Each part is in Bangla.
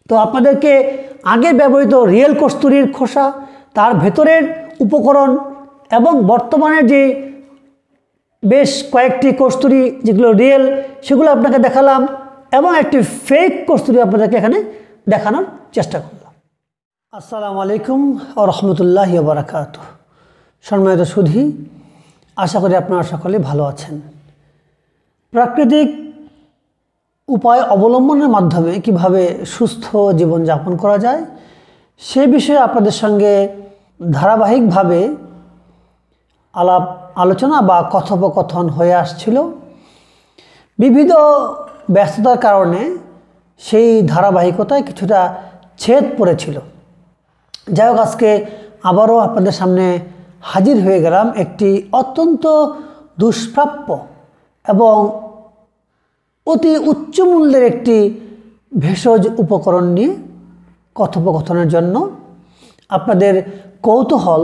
তো আপনাদেরকে আগে ব্যবহৃত রিয়েল কস্তুরীর খোসা, তার ভেতরের উপকরণ এবং বর্তমানে যে বেশ কয়েকটি কস্তুরী যেগুলো রিয়েল সেগুলো আপনাকে দেখালাম এবং একটি ফেক কস্তুরী আপনাদেরকে এখানে দেখানোর চেষ্টা করলাম। আসসালামু আলাইকুম ওয়া রাহমাতুল্লাহি ওয়া বারাকাতুহু। সম্মানিত সুধী, আশা করি আপনারা সকলে ভালো আছেন। প্রাকৃতিক উপায় অবলম্বনের মাধ্যমে কিভাবে সুস্থ জীবনযাপন করা যায় সে বিষয়ে আপনাদের সঙ্গে ধারাবাহিকভাবে আলোচনা বা কথোপকথন হয়ে আসছিল। বিবিধ ব্যস্ততার কারণে সেই ধারাবাহিকতায় কিছুটা ছেদ পড়েছিল। যাই হোক, আজকে আবারও আপনাদের সামনে হাজির হয়ে গেলাম একটি অত্যন্ত দুষ্প্রাপ্য এবং অতি উচ্চ মূল্যের একটি ভেষজ উপকরণ নিয়ে কথোপকথনের জন্য। আপনাদের কৌতূহল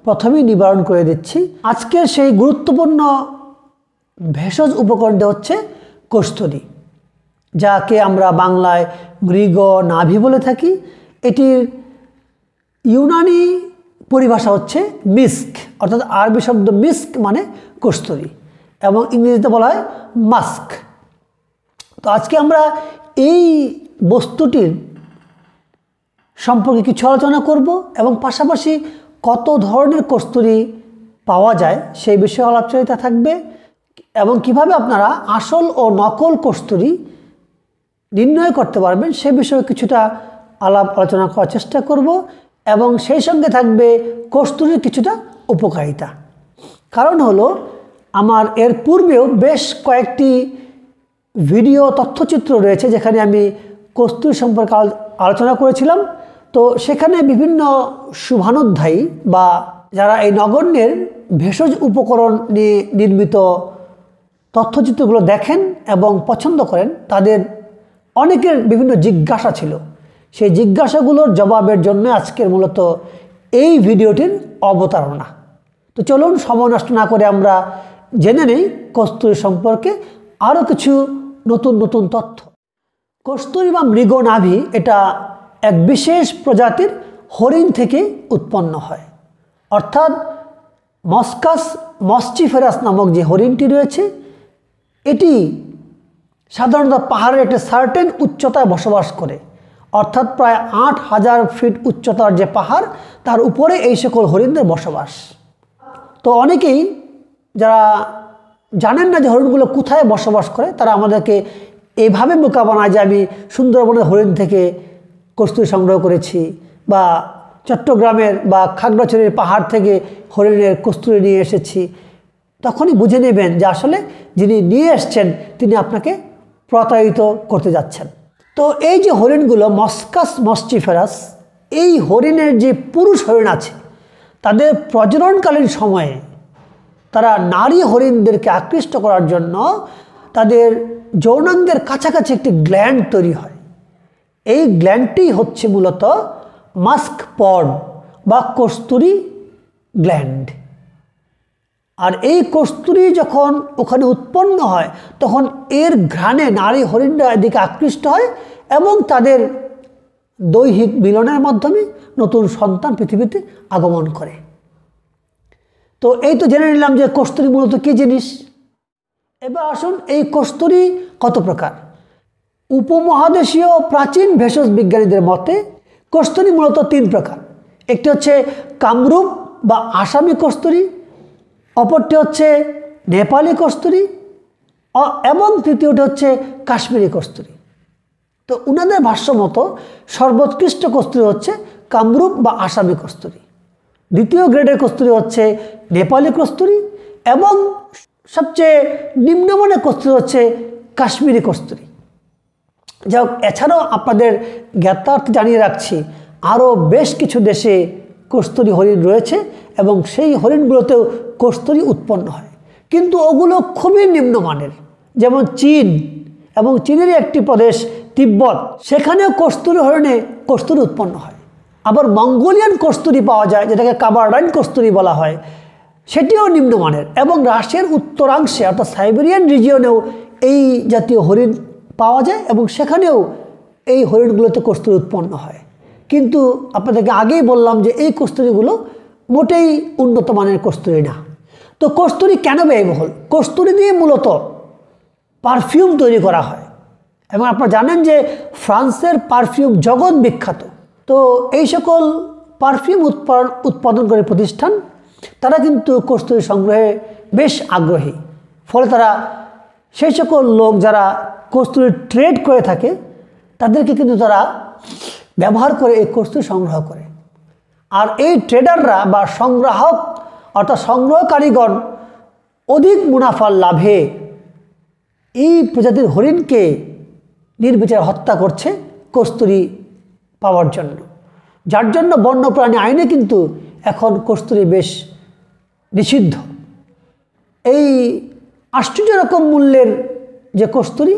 প্রথমেই নিবারণ করে দিচ্ছি। আজকের সেই গুরুত্বপূর্ণ ভেষজ উপকরণটি হচ্ছে কস্তুরী, যাকে আমরা বাংলায় মৃগ নাভি বলে থাকি। এটির ইউনানি পরিভাষা হচ্ছে মিস্ক, অর্থাৎ আরবি শব্দ মিস্ক মানে কস্তুরী এবং ইংরেজিতে বলা হয় মাস্ক। তো আজকে আমরা এই বস্তুটির সম্পর্কে কিছু আলোচনা করব এবং পাশাপাশি কত ধরনের কস্তুরী পাওয়া যায় সেই বিষয়ে আলোচনা থাকবে এবং কিভাবে আপনারা আসল ও নকল কস্তুরী নির্ণয় করতে পারবেন সে বিষয়ে কিছুটা আলোচনা করার চেষ্টা করব এবং সেই সঙ্গে থাকবে কস্তুরীর কিছুটা উপকারিতা। কারণ হলো, আমার এর পূর্বেও বেশ কয়েকটি ভিডিও তথ্যচিত্র রয়েছে যেখানে আমি কস্তুরী সম্পর্কে আলোচনা করেছিলাম। তো সেখানে বিভিন্ন শুভানুধ্যায়ী বা যারা এই নগণ্যের ভেষজ উপকরণ নিয়ে নির্মিত তথ্যচিত্রগুলো দেখেন এবং পছন্দ করেন, তাদের অনেকের বিভিন্ন জিজ্ঞাসা ছিল। সেই জিজ্ঞাসাগুলোর জবাবের জন্য আজকের মূলত এই ভিডিওটির অবতারণা। তো চলুন সময় নষ্ট না করে আমরা জেনে নেই কস্তুরী সম্পর্কে আরও কিছু নতুন নতুন তথ্য। কস্তুরী বা মৃগনাভি এটা এক বিশেষ প্রজাতির হরিণ থেকে উৎপন্ন হয়, অর্থাৎ মস্কাস মস্টিফেরাস নামক যে হরিণটি রয়েছে এটি সাধারণত পাহাড়ের একটা সার্টেন উচ্চতায় বসবাস করে, অর্থাৎ প্রায় ৮,০০০ ফিট উচ্চতার যে পাহাড় তার উপরে এই সকল হরিণদের বসবাস। তো অনেকেই যারা জানেন না যে হরিণগুলো কোথায় বসবাস করে, তারা আমাদেরকে এইভাবে বোকা বানায় যে আমি সুন্দরবনের হরিণ থেকে কস্তুরী সংগ্রহ করেছি বা চট্টগ্রামের বা খাগড়াছড়ির পাহাড় থেকে হরিণের কস্তুরী নিয়ে এসেছি। তখনই বুঝে নেবেন যে আসলে যিনি নিয়ে এসছেন তিনি আপনাকে প্রতারিত করতে যাচ্ছেন। তো এই যে হরিণগুলো মস্কাস মস্টিফেরাস, এই হরিণের যে পুরুষ হরিণ আছে তাদের প্রজননকালীন সময়ে তারা নারী হরিণদেরকে আকৃষ্ট করার জন্য তাদের যৌনাঙ্গের কাছাকাছি একটি গ্ল্যান্ড তৈরি হয়। এই গ্ল্যান্ডটি হচ্ছে মূলত মাস্ক পড বা কস্তুরী গ্ল্যান্ড। আর এই কস্তুরী যখন ওখানে উৎপন্ন হয় তখন এর ঘ্রাণে নারী হরিণরা এদিকে আকৃষ্ট হয় এবং তাদের দৈহিক মিলনের মাধ্যমে নতুন সন্তান পৃথিবীতে আগমন করে। তো এই তো জেনে নিলাম যে কস্তুরী মূলত কী জিনিস। এবার আসুন, এই কস্তুরী কত প্রকার। উপমহাদেশীয় প্রাচীন ভেষজ বিজ্ঞানীদের মতে কস্তুরী মূলত 3 প্রকার। একটি হচ্ছে কামরূপ বা আসামি কস্তুরী, অপরটি হচ্ছে নেপালি কস্তুরী এবং তৃতীয়টি হচ্ছে কাশ্মীরি কস্তুরী। তো উনাদের ভাষ্য মতো সর্বোৎকৃষ্ট কস্তুরী হচ্ছে কামরূপ বা আসামি কস্তুরী, দ্বিতীয় গ্রেডের কস্তুরী হচ্ছে নেপালি কস্তুরী এবং সবচেয়ে নিম্নমানের কস্তুরী হচ্ছে কাশ্মীরি কস্তুরী। যাই হোক, এছাড়াও আপনাদের জ্ঞাতার্থে জানিয়ে রাখছি আরও বেশ কিছু দেশে কস্তুরী হরিণ রয়েছে এবং সেই হরিণগুলোতেও কস্তুরী উৎপন্ন হয়, কিন্তু ওগুলো খুবই নিম্নমানের। যেমন চীন এবং চীনেরই একটি প্রদেশ তিব্বত, সেখানেও কস্তুরী হরিণে কস্তুরী উৎপন্ন হয়। আবার মঙ্গোলিয়ান কস্তুরী পাওয়া যায়, যেটাকে কাবারডাইন কস্তুরী বলা হয়, সেটিও নিম্নমানের। এবং রাশিয়ার উত্তরাংশে অর্থাৎ সাইবেরিয়ান রিজিয়নেও এই জাতীয় হরিণ পাওয়া যায় এবং সেখানেও এই হরিণগুলোতে কস্তুরী উৎপন্ন হয়। কিন্তু আপনাদেরকে আগেই বললাম যে এই কস্তুরীগুলো মোটেই উন্নত মানের কস্তুরী না। তো কস্তুরী কেন ব্যয়বহুল? কস্তুরী দিয়ে মূলত পারফিউম তৈরি করা হয় এবং আপনারা জানেন যে ফ্রান্সের পারফিউম জগৎ বিখ্যাত। তো এই সকল পারফিউম উৎপাদনকারী প্রতিষ্ঠান তারা কিন্তু কস্তুরী সংগ্রহে বেশ আগ্রহী। ফলে তারা সেই সকল লোক যারা কস্তুরী ট্রেড করে থাকে তাদেরকে কিন্তু তারা ব্যবহার করে এই কস্তুরী সংগ্রহ করে। আর এই ট্রেডাররা বা সংগ্রাহক অর্থাৎ সংগ্রহকারীগণ অধিক মুনাফার লাভে এই প্রজাতির হরিণকে নির্বিচারে হত্যা করছে কস্তুরী পাওয়ার জন্য, যার জন্য বন্যপ্রাণী আইনে কিন্তু এখন কস্তুরী বেশ নিষিদ্ধ। এই আশ্চর্য রকম মূল্যের যে কস্তুরী,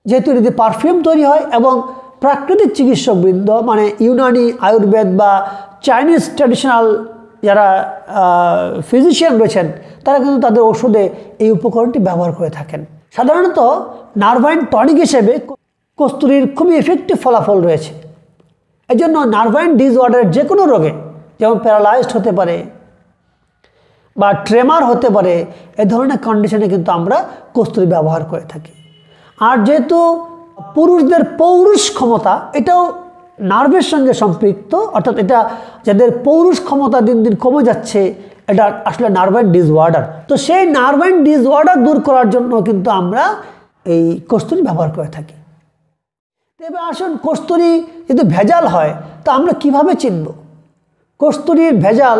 যেহেতু এটিতে পারফিউম তৈরি হয় এবং প্রাকৃতিক চিকিৎসকবৃন্দ মানে ইউনানি আয়ুর্বেদ বা চাইনিজ ট্র্যাডিশনাল যারা ফিজিশিয়ান রয়েছেন তারা কিন্তু তাদের ওষুধে এই উপকরণটি ব্যবহার করে থাকেন। সাধারণত নার্ভাইন টনিক হিসেবে কস্তুরীর খুবই এফেক্টিভ ফলাফল রয়েছে। এই জন্য নার্ভাইন ডিসঅর্ডারের যে কোনো রোগে, যেমন প্যারালাইজড হতে পারে বা ট্রেমার হতে পারে, এ ধরনের কন্ডিশনে কিন্তু আমরা কস্তুরী ব্যবহার করে থাকি। আর যেহেতু পুরুষদের পৌরুষ ক্ষমতা এটাও নার্ভের সঙ্গে সম্পৃক্ত, অর্থাৎ এটা যাদের পৌরুষ ক্ষমতা দিন দিন কমে যাচ্ছে, এটা আসলে নার্ভাইন ডিসঅর্ডার। তো সেই নার্ভাইন ডিসঅর্ডার দূর করার জন্য কিন্তু আমরা এই কস্তুরী ব্যবহার করে থাকি। এবার আসুন, কস্তুরী যদি ভেজাল হয় তা আমরা কিভাবে চিনব? কস্তুরীর ভেজাল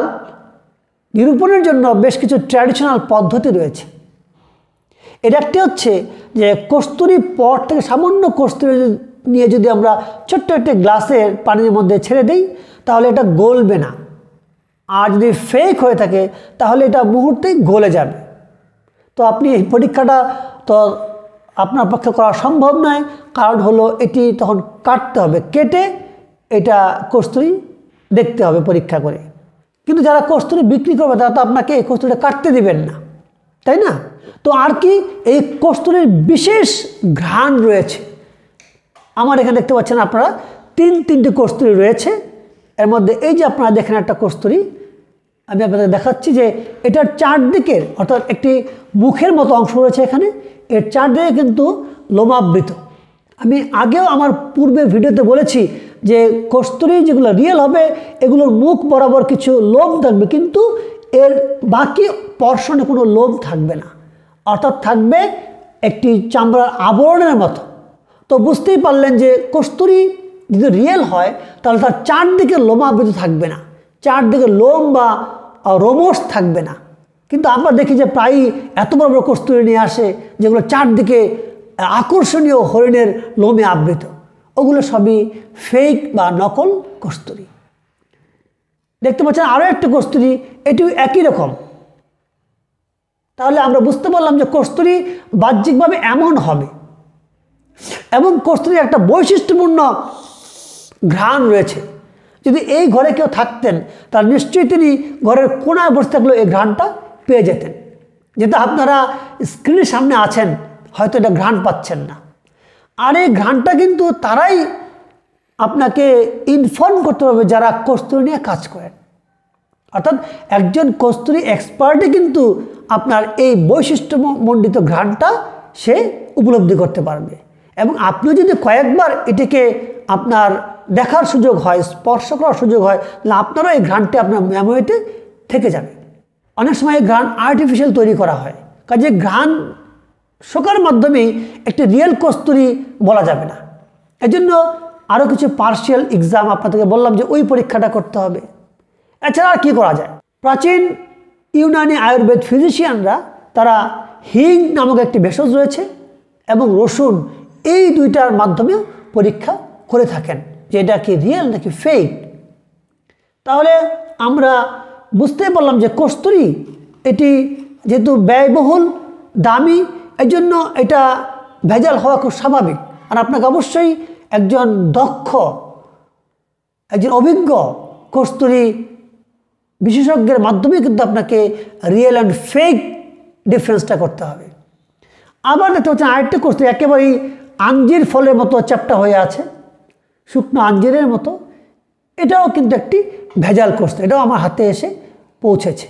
নিরূপণের জন্য বেশ কিছু ট্র্যাডিশনাল পদ্ধতি রয়েছে। এর একটি হচ্ছে যে কস্তুরী পট থেকে সামান্য কস্তুরী নিয়ে যদি আমরা ছোট্ট একটি গ্লাসের পানির মধ্যে ছেড়ে দিই তাহলে এটা গলবে না। আর যদি ফেক হয়ে থাকে তাহলে এটা মুহূর্তেই গলে যাবে। তো আপনি এই পরীক্ষাটা তো আপনার পক্ষে করা সম্ভব নয়, কারণ হলো এটি তখন কাটতে হবে, কেটে এটা কস্তুরী দেখতে হবে পরীক্ষা করে। কিন্তু যারা কস্তুরী বিক্রি করবে তারা তো আপনাকে এই কস্তুরীটা কাটতে দিবেন না, তাই না? তো আর কি, এই কস্তুরীর বিশেষ ঘ্রাণ রয়েছে। আমার এখানে দেখতে পাচ্ছেন আপনারা তিনটি কস্তুরী রয়েছে। এর মধ্যে এই যে আপনারা দেখেন একটা কস্তুরী, আমি আপনাদের দেখাচ্ছি যে এটার চারদিকের অর্থাৎ একটি মুখের মতো অংশ রয়েছে এখানে, এর চারদিকে কিন্তু লোমাবৃত। আমি আগেও আমার পূর্বের ভিডিওতে বলেছি যে কস্তুরী যেগুলো রিয়েল হবে এগুলোর মুখ বরাবর কিছু লোম থাকবে, কিন্তু এর বাকি পর্শনে কোনো লোম থাকবে না, অর্থাৎ থাকবে একটি চামড়ার আবরণের মতো। তো বুঝতেই পারলেন যে কস্তুরী যদি রিয়েল হয় তাহলে তার চারদিকে লোমাবৃত থাকবে না, চারদিকে লোম বা রোমস থাকবে না। কিন্তু আমরা দেখি যে প্রায়ই এত বড় বড় কস্তুরী নিয়ে আসে যেগুলো চারদিকে আকর্ষণীয় হরিণের লোমে আবৃত, ওগুলো সবই ফেক বা নকল কস্তুরী। দেখতে পাচ্ছেন আরও একটি কস্তুরী, এটিও একই রকম। তাহলে আমরা বুঝতে পারলাম যে কস্তুরী বাহ্যিকভাবে এমন হবে এবং কস্তুরীর একটা বৈশিষ্ট্যপূর্ণ ঘ্রাণ রয়েছে। যদি এই ঘরে কেউ থাকতেন তাহলে নিশ্চয়ই তিনি ঘরের কোনায় বসে থাকলেও এই ঘ্রাণটা পেয়ে যেতেন। যেটা আপনারা স্ক্রিনের সামনে আছেন হয়তো এটা ঘ্রাণ পাচ্ছেন না। আর এই ঘ্রাণটা কিন্তু তারাই আপনাকে ইনফর্ম করতে পারবে যারা কস্তুরী নিয়ে কাজ করেন। অর্থাৎ একজন কস্তুরী এক্সপার্টই কিন্তু আপনার এই বৈশিষ্ট্যমণ্ডিত ঘ্রাণটা সে উপলব্ধি করতে পারবে। এবং আপনিও যদি কয়েকবার এটিকে আপনার দেখার সুযোগ হয়, স্পর্শ করার সুযোগ হয়, তাহলে আপনারও এই ঘ্রাণটি আপনার মেমোরিতে থেকে যাবে। অনেক সময় এই ঘ্রাণ আর্টিফিশিয়াল তৈরি করা হয়, কাজে ঘ্রাণ শোকার মাধ্যমেই একটি রিয়েল কস্তুরী বলা যাবে না। এজন্য আরও কিছু পার্শিয়াল এক্সাম আপনাদেরকে বললাম যে ওই পরীক্ষাটা করতে হবে। এছাড়া আর কী করা যায়? প্রাচীন ইউনানি আয়ুর্বেদ ফিজিশিয়ানরা তারা হিং নামক একটি ভেষজ রয়েছে এবং রসুন, এই দুইটার মাধ্যমে পরীক্ষা করে থাকেন যে এটা কি রিয়েল নাকি ফেক। তাহলে আমরা বুঝতেই পারলাম যে কস্তুরী এটি যেহেতু ব্যয়বহুল, দামি, এই জন্য এটা ভেজাল হওয়া খুব স্বাভাবিক। আর আপনাকে অবশ্যই একজন দক্ষ, একজন অভিজ্ঞ কস্তুরী বিশেষজ্ঞের মাধ্যমে কিন্তু আপনাকে রিয়েল অ্যান্ড ফেক ডিফারেন্সটা করতে হবে। আবার দেখতে পাচ্ছেন আরেকটি কস্তুরী একেবারেই আঞ্জির ফলের মতো চ্যাপ্টা হয়ে আছে, শুকনো আঞ্জিরের মতো। এটাও কিন্তু একটি ভেজাল কস্তুরি, এটাও আমার হাতে এসে পৌঁছেছে।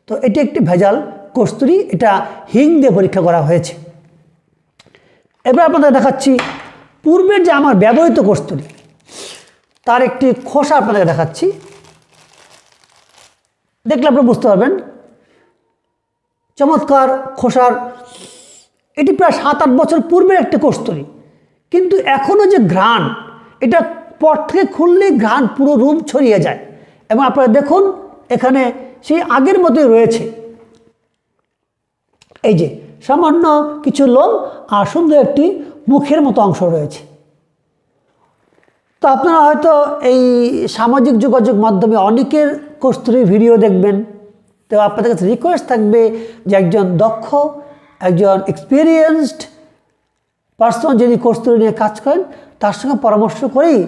তো এটি একটি ভেজাল কস্তুরি, এটা হিং দিয়ে পরীক্ষা করা হয়েছে। এবার আপনাদের দেখাচ্ছি পূর্বের যে আমার ব্যবহৃত কস্তুরি, তার একটি খোসা আপনাদের দেখাচ্ছি। দেখলে আপনারা বুঝতে পারবেন চমৎকার খোসার। এটি প্রায় 7-8 বছর পূর্বের একটি কস্তুরি, কিন্তু এখনও যে ঘ্রাণ, এটা পট থেকে খুললেই ঘ্রাণ পুরো রুম ছড়িয়ে যায়। এবং আপনারা দেখুন এখানে সেই আগের মতোই রয়েছে, এই যে সামান্য কিছু লোম আর সুন্দর একটি মুখের মতো অংশ রয়েছে। তো আপনারা হয়তো এই সামাজিক যোগাযোগ মাধ্যমে অনেকের কস্তুরির ভিডিও দেখবেন। তো আপনাদের কাছে রিকোয়েস্ট থাকবে যে একজন দক্ষ, একজন এক্সপিরিয়েন্সড পার্সন যিনি কস্তুরি নিয়ে কাজ করেন, তার সঙ্গে পরামর্শ করেই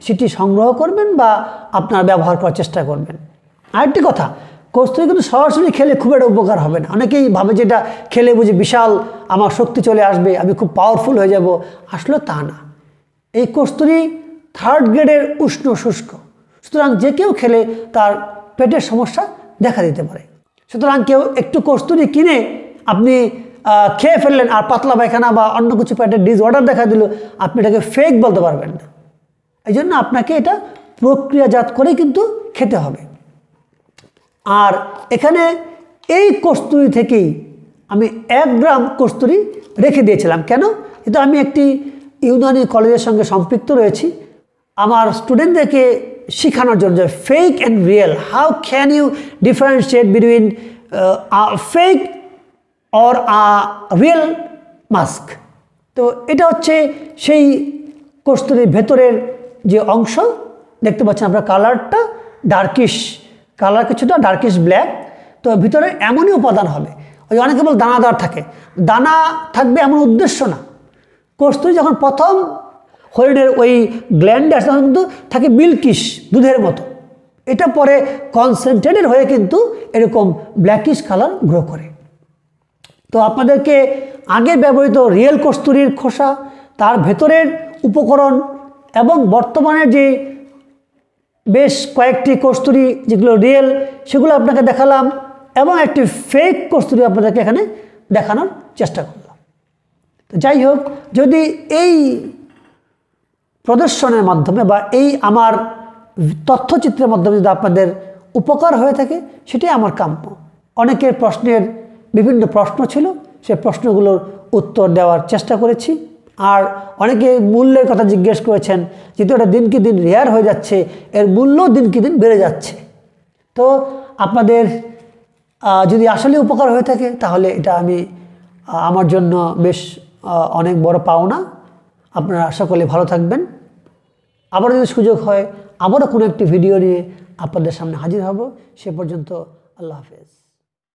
সেটি সংগ্রহ করবেন বা আপনারা ব্যবহার করার চেষ্টা করবেন। আরেকটি কথা, কস্তুরি কিন্তু সরাসরি খেলে খুব একটা উপকার হবে না। অনেকেই ভাবে যে এটা খেলে বুঝি বিশাল আমার শক্তি চলে আসবে, আমি খুব পাওয়ারফুল হয়ে যাব। আসলে তা না। এই কস্তুরি 3rd গ্রেডের উষ্ণ শুষ্ক, সুতরাং যে কেউ খেলে তার পেটের সমস্যা দেখা দিতে পারে। সুতরাং কেউ একটু কস্তুরি কিনে আপনি খেয়ে ফেললেন আর পাতলা পায়খানা বা অন্য কিছু পেটের ডিসঅর্ডার দেখা দিল, আপনি এটাকে ফেক বলতে পারবেন না। এই জন্য আপনাকে এটা প্রক্রিয়াজাত করে কিন্তু খেতে হবে। আর এখানে এই কস্তুরি থেকেই আমি 1 গ্রাম কস্তুরি রেখে দিয়েছিলাম। কেন? এটা আমি একটি ইউনানি কলেজের সঙ্গে সম্পৃক্ত রয়েছি আমার স্টুডেন্টদেরকে শেখানোর জন্য, যে fake and real, how can you differentiate between fake or real mask. তো এটা হচ্ছে সেই কস্তুরির ভেতরের যে অংশ দেখতে পাচ্ছেন আপনার, কালারটা ডার্কিশ কালার, কিছুটা ডার্কিশ ব্ল্যাক। তো ভিতরে এমনই উপাদান হবে, ওই অনেকে বল দানাদার থাকে, দানা থাকবে এমন উদ্দেশ্য না। কস্তুরি যখন প্রথম হরিণের ওই গ্ল্যান্ডে আসে তখন কিন্তু থাকে মিল্কিশ, দুধের মতো। এটা পরে কনসেন্ট্রেটেড হয়ে কিন্তু এরকম ব্ল্যাকিশ কালার গ্রো করে। তো আপনাদেরকে আগে ব্যবহৃত রিয়েল কস্তুরির খোসা, তার ভেতরের উপকরণ এবং বর্তমানে যে বেশ কয়েকটি কস্তুরি যেগুলো রিয়েল, সেগুলো আপনাকে দেখালাম, এবং একটি ফেক কস্তুরি আপনাদেরকে এখানে দেখানোর চেষ্টা করলাম। তো যাই হোক, যদি এই প্রদর্শনের মাধ্যমে বা এই আমার তথ্যচিত্রের মাধ্যমে যদি আপনাদের উপকার হয়ে থাকে, সেটাই আমার কাম্য। অনেকের প্রশ্নের বিভিন্ন প্রশ্ন ছিল, সেই প্রশ্নগুলোর উত্তর দেওয়ার চেষ্টা করেছি। আর অনেকে মূল্যের কথা জিজ্ঞেস করেছেন, যেহেতু এটা দিনকে দিন রেয়ার হয়ে যাচ্ছে, এর মূল্য দিনকে দিন বেড়ে যাচ্ছে। তো আপনাদের যদি আসলে উপকার হয়ে থাকে, তাহলে এটা আমি আমার জন্য বেশ অনেক বড় পাওনা। আপনারা সকলে ভালো থাকবেন। আবার যদি সুযোগ হয়, আবারও কোনো একটি ভিডিও নিয়ে আপনাদের সামনে হাজির হব। সে পর্যন্ত আল্লাহ হাফেজ।